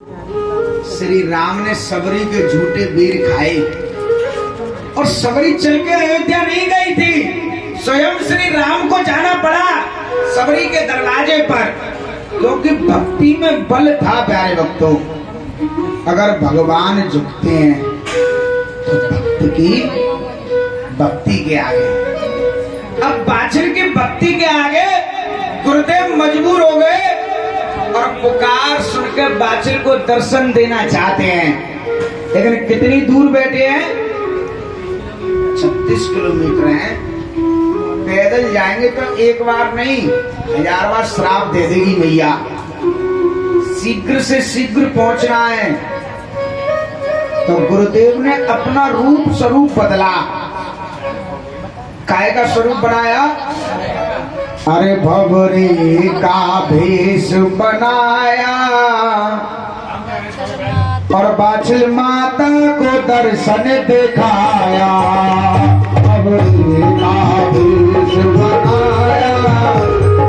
श्री राम ने सबरी के झूठे बेर खाए और सबरी चल के अयोध्या नहीं गई थी, स्वयं श्री राम को जाना पड़ा सबरी के दरवाजे पर, क्योंकि भक्ति में बल था। प्यारे भक्तों, अगर भगवान झुकते हैं तो भक्ति के आगे, अब बाछड़ की भक्ति के आगे गुरुदेव मजबूर हो गए और पुकार सुनकर बाछड़ को दर्शन देना चाहते हैं, लेकिन कितनी दूर बैठे हैं? 36 किलोमीटर है। पैदल जाएंगे तो एक बार नहीं 1000 बार श्राप दे देगी मैया। शीघ्र से शीघ्र पहुंचना है। तो गुरुदेव ने अपना रूप स्वरूप बदला। काय का स्वरूप बनाया? अरे भवरी का भेष बनाया और बाछल माता को दर्शन दिखाया। भवरी का भेष बनाया,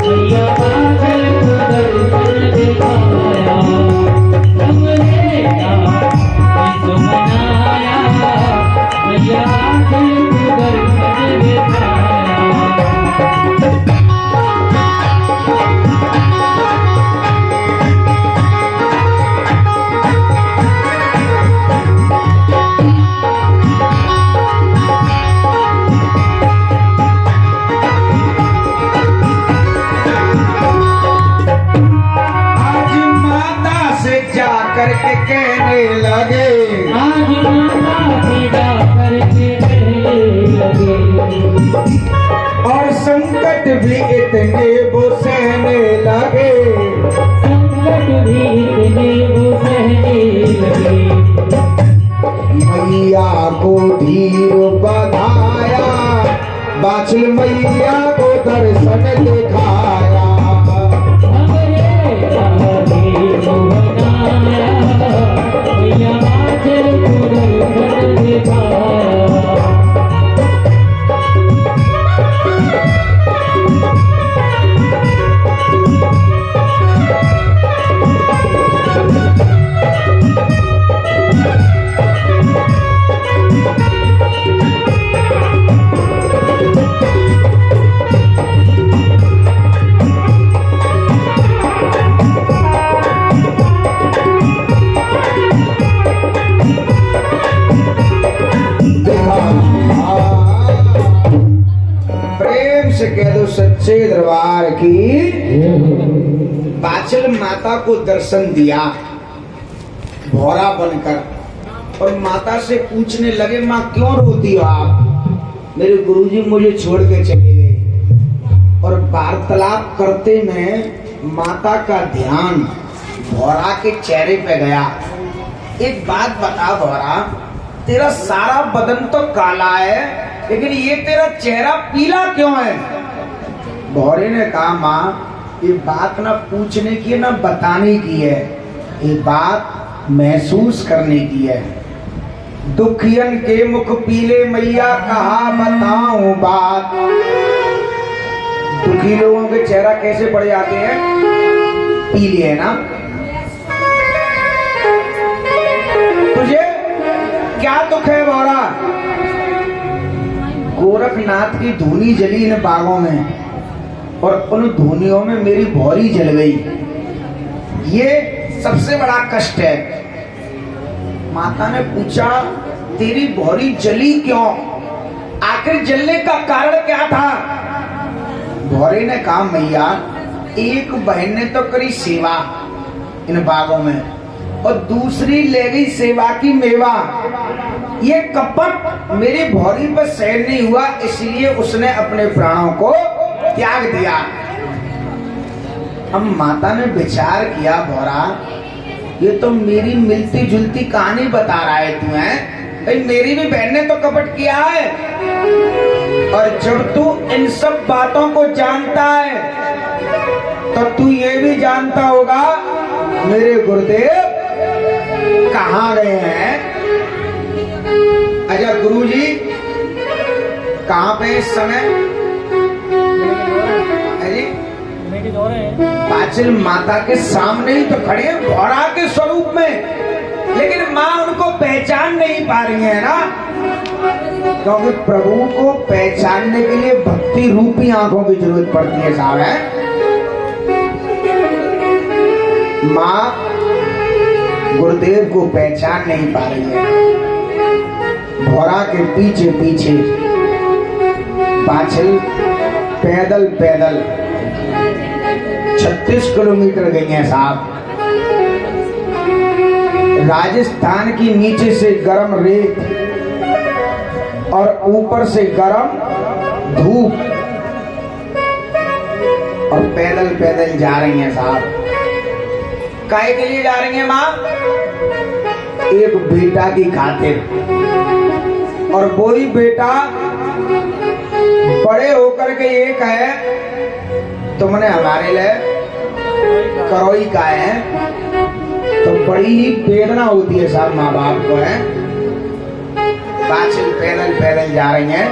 मैया बाछल को दर्शन दिखाया। भवरी का भेष बनाया, मैया बाछल को दर्शन दिखाया। करके कहने लगे, आज माता पिता करके कहने लगे, और संकट भी इतने वो सहने लगे, संकट भी इतने वो सहने लगे। मैया को धीर बधाया, बाछल मैया को दर्शन दिखाया। कह दो सच्चे दरबार की। बाछल माता को दर्शन दिया भौरा बनकर, और माता से पूछने लगे, माँ क्यों रोती हो आप? मेरे गुरुजी मुझे छोड़ के चले गए। और वार्तालाप करते में माता का ध्यान भौरा के चेहरे पे गया। एक बात बता भौरा, तेरा सारा बदन तो काला है, लेकिन ये तेरा चेहरा पीला क्यों है? भौरे ने कहा, माँ ये बात ना पूछने की ना बताने की है, ये बात महसूस करने की है। दुखियन के मुख पीले मैया कहा बताऊं बात। दुखी लोगों के चेहरा कैसे पड़ जाते हैं? पीले, है ना? तुझे क्या दुख है भौरा? गोरखनाथ की धूनी जली इन बागों में, और उन धूनियों में मेरी भौरी जल गई, ये सबसे बड़ा कष्ट है। माता ने पूछा, तेरी भौरी जली क्यों? आखिर जलने का कारण क्या था? भौरी ने कहा, मैया एक बहन ने तो करी सेवा इन बागों में, और दूसरी ले गई सेवा की मेवा। ये कपट मेरी भौरी पर सहन नहीं हुआ, इसलिए उसने अपने प्राणों को त्याग दिया। अब माता ने विचार किया, भौरा ये तो मेरी मिलती जुलती कहानी बता रहा है तू, है भाई, मेरी भी बहन ने तो कपट किया है। और जब तू इन सब बातों को जानता है तो तू ये भी जानता होगा मेरे गुरुदेव कहाँ गए हैं। अच्छा गुरुजी कहाँ पे इस समय? पाचिल माता के सामने ही तो खड़े हैं घोड़ा के स्वरूप में, लेकिन माँ उनको पहचान नहीं पा रही है ना, क्योंकि प्रभु को पहचानने के लिए भक्ति रूपी आंखों की जरूरत पड़ती है साहब। है माँ गुरुदेव को पहचान नहीं पा रही है। घोड़ा के पीछे पीछे पाचिल पैदल पैदल 36 किलोमीटर गई है साहब। राजस्थान की नीचे से गर्म रेत और ऊपर से गर्म धूप, और पैदल पैदल जा रही हैं साहब। काहे के लिए जा रही हैं माँ? एक बेटा की खातिर, और वही बेटा बड़े होकर के ये कहे तुमने हमारे लिए करोई का है, तो बड़ी ही वेदना होती है साहब माँ बाप को। है पाचिल पैदल पैदल जा रही हैं।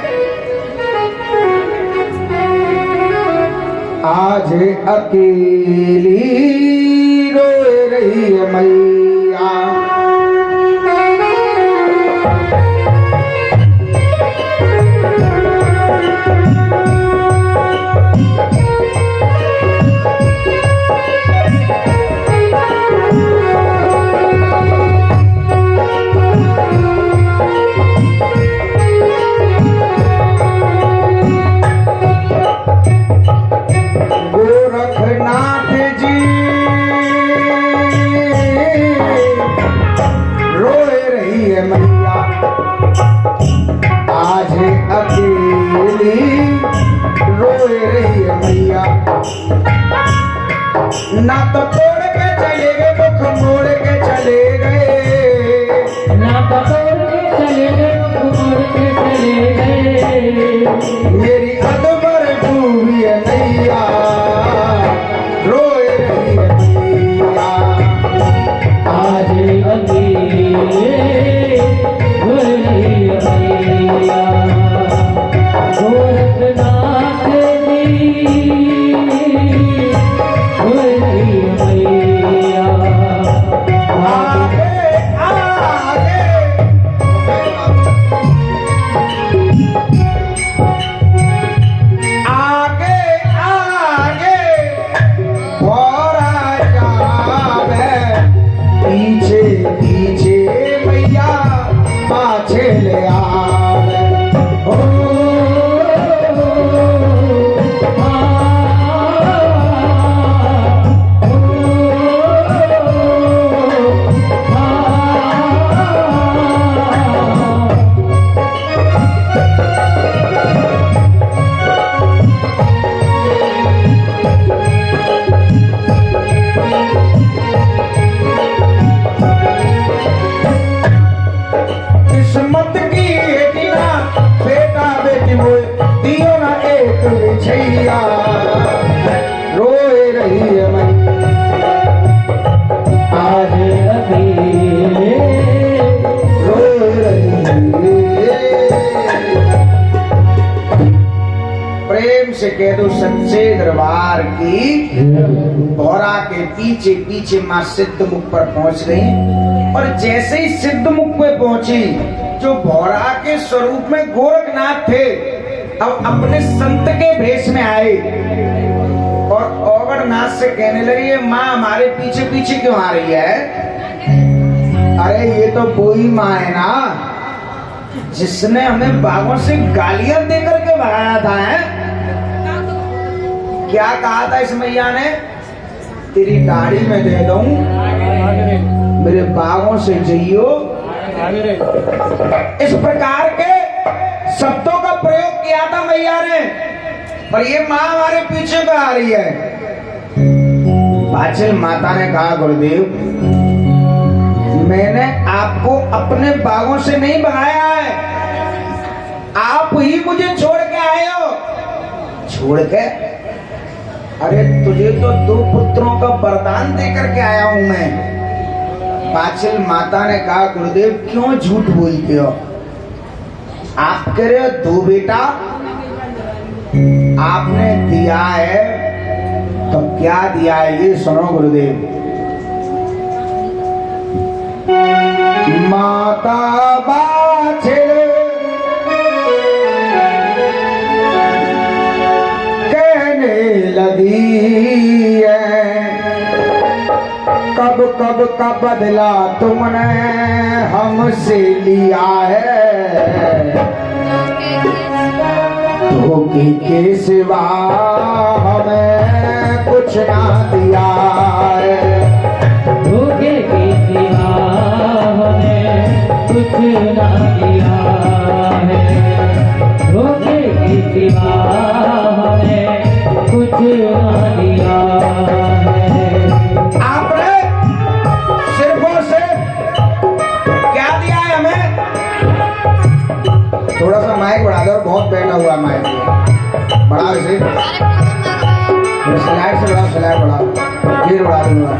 आज अकेली रो रही है मैया, गोरखनाथ जी रोए रही है मैया, आज अकेली रोए रही है मैया। ना तो तोड़ के चले गए, मुख मोड़ के चले गए, ना तो तोड़ के चले गए, मुख मोड़ के चले गए। मेरी अदबर डूबी है नैया, रोए रही है मैया। आज अकेले रोए रही है मैया, गोरखनाथ जी रोए रही है मैया। आगे आगे आगे आगे भोरा जावे, पीछे पीछे मैया पाछे ले आवे। किस्मत की हेटिया बेटा बेटी मोए दियो ना एक बिछैया, रोए रही है मैं। आज अकेले रोए रही है। प्रेम से कह दो सच्चे दरबार की। भौरा के पीछे पीछे माँ सिद्धमुख पर पहुंच गई, और जैसे ही सिद्धमुख पे पहुंची, जो भौरा के स्वरूप में गोरखनाथ थे अब अपने संत के भेष में आए, और औगड़नाथ से कहने लगी माँ हमारे पीछे पीछे क्यों आ रही है? अरे ये तो वही माँ है ना जिसने हमें बागों से गालियां देकर के भगाया था। है क्या कहा था इस मैया ने? तेरी दाढ़ी में दे दूं, मेरे बागों से जइयो। इस प्रकार के शब्दों का प्रयोग किया था मैया ने, और ये माँ हमारे पीछे को आ रही है। पाचिल माता ने कहा गुरुदेव मैंने आपको अपने बागों से नहीं भगाया है, आप ही मुझे छोड़ के आए हो। छोड़ के? अरे तुझे तो 2 पुत्रों का वरदान देकर के आया हूं मैं। पाचिल माता ने कहा गुरुदेव क्यों झूठ बोलते हो? आप कह रहे हो 2 बेटा आपने दिया है, तो क्या दिया है ये सुनो गुरुदेव। माता बाछिल कहने लगी है, कब कब का बदला तुमने हमसे लिया है, धोखे के सिवा हमें कुछ ना दिया है, धोखे के सिवा हमें कुछ ना दिया है, धोखे के सिवा हमें कुछ ना दिया है। आपने सिर्फों से क्या दिया है हमें? थोड़ा सा माइक बढ़ा दो, बहुत बैठा हुआ माइक बढ़ा, इसे स्लाइड से बढ़ाओ, स्लाइड बढ़ाओ, फिर बढ़ा दूंगा।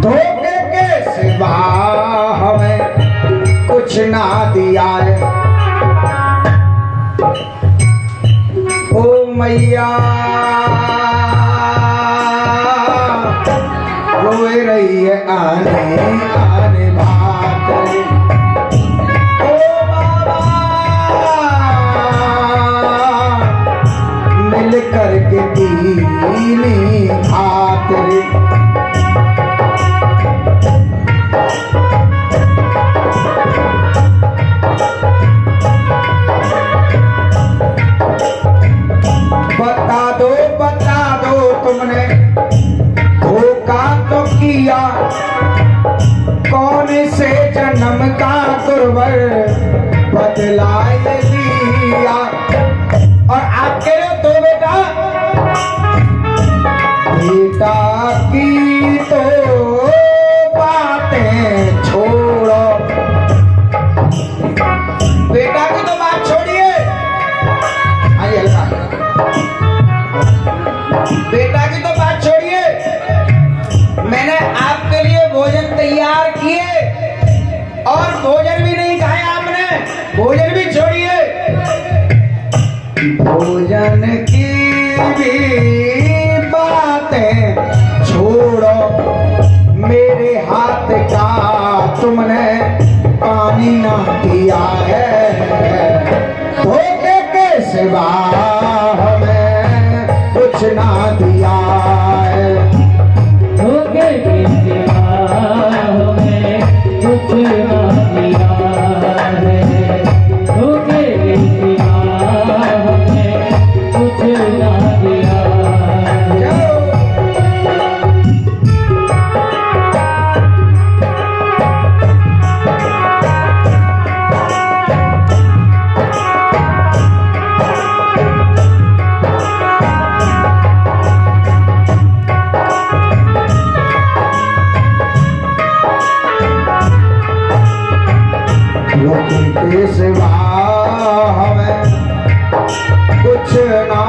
धोखे के सिवा हमें कुछ ना दिया है, ओ मैया रोए रही है आने आने बात, ओ बाबा मिल करके दीनी खातिर, बता दो तुमने धोखा तो किया, कौन से जन्म का गुरुवर बदला ये लिया। और आपके दो बेटा, बेटा की तो बातें छोड़ो, बेटा की तो बात छोड़िए, आइए हल्का, बेटा की तो बात छोड़िए, मैंने आपके लिए भोजन तैयार किए और भोजन भी नहीं खाया आपने, भोजन भी छोड़िए, भोजन की भी बातें छोड़ो, मेरे हाथ का तुमने पानी ना पिया है, धोखे के सिवा हमें कुछ ना दिया है, धोखे के सिवा हमें कुछ ना दिया है, धोखे के सिवा हमें कुछ ना दिया है। के सिवा हमें कुछ ना,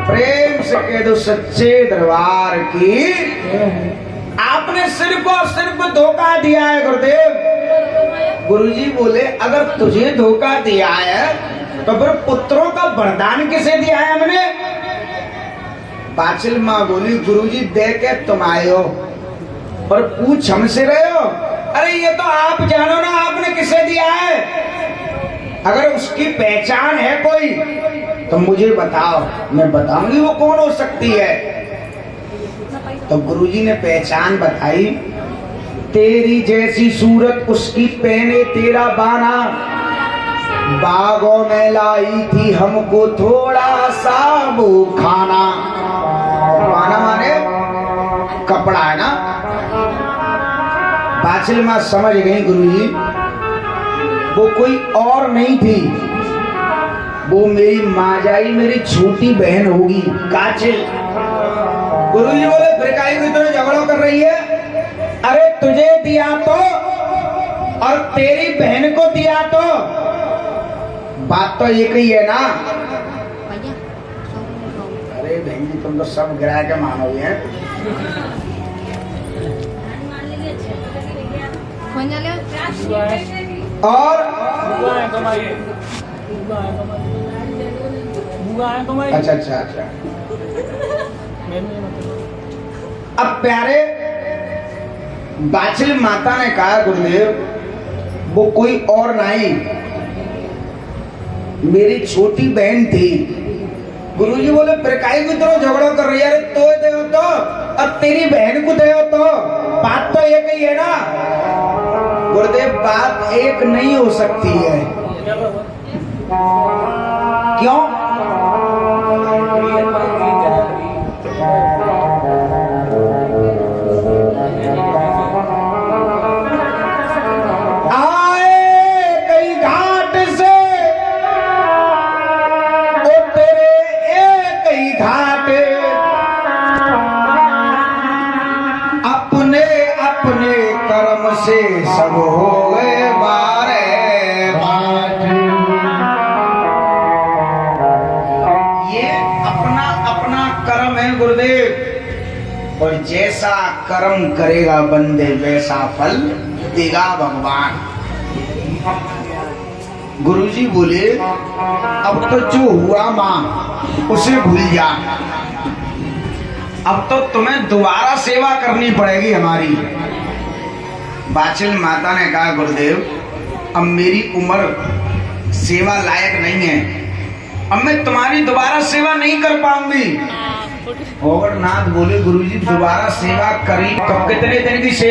प्रेम से कह दो सच्चे दरबार की। आपने सिर्फ और सिर्फ धोखा दिया है गुरुदेव। गुरुजी बोले अगर तुझे धोखा दिया है तो फिर पुत्रों का वरदान किसे दिया है हमने? बाछिल माँ बोली गुरुजी दे के तुम आए हो और पूछ हमसे रहे हो। अरे ये तो आप जानो ना आपने किसे दिया है। अगर उसकी पहचान है कोई तो मुझे बताओ, मैं बताऊंगी वो कौन हो सकती है। तो गुरुजी ने पहचान बताई, तेरी जैसी सूरत उसकी पहने तेरा बाना, बागों में लाई थी हमको थोड़ा सा वो खाना। बाना माने कपड़ा है ना। बाछिल माँ समझ गई गुरुजी वो कोई और नहीं थी, वो मेरी माजाई मेरी छोटी बहन होगी काचिल। गुरुजी बोले फिर काहे को इतना झगड़ा कर रही है? अरे तुझे दिया तो और तेरी बहन को दिया तो बात तो एक ही है ना। अरे बहन जी तुम तो सब गिरा के मानोगे हैं। और अच्छा अच्छा अच्छा। अब प्यारे बाछिल माता ने कहा गुरुदेव वो कोई और नहीं मेरी छोटी बहन थी। गुरुजी बोले फिर काहे की तरह झगड़ा कर रही है? अरे तो दे तो अब तेरी बहन को दे तो बात तो एक ही है ना। गुरुदेव बात एक नहीं हो सकती है। क्यों? से सब हो गए बारे बाट। ये अपना अपना कर्म है गुरुदेव, और जैसा कर्म करेगा बंदे वैसा फल देगा भगवान। गुरुजी बोले अब तो जो हुआ मां उसे भूल जा, अब तो तुम्हें दोबारा सेवा करनी पड़ेगी हमारी। बाछिल माता ने कहा गुरुदेव अब मेरी उम्र सेवा लायक नहीं है, अब मैं तुम्हारी दोबारा सेवा नहीं कर पाऊंगी। नाथ बोले गुरुजी दोबारा सेवा करी कब कितने दिन की सेवा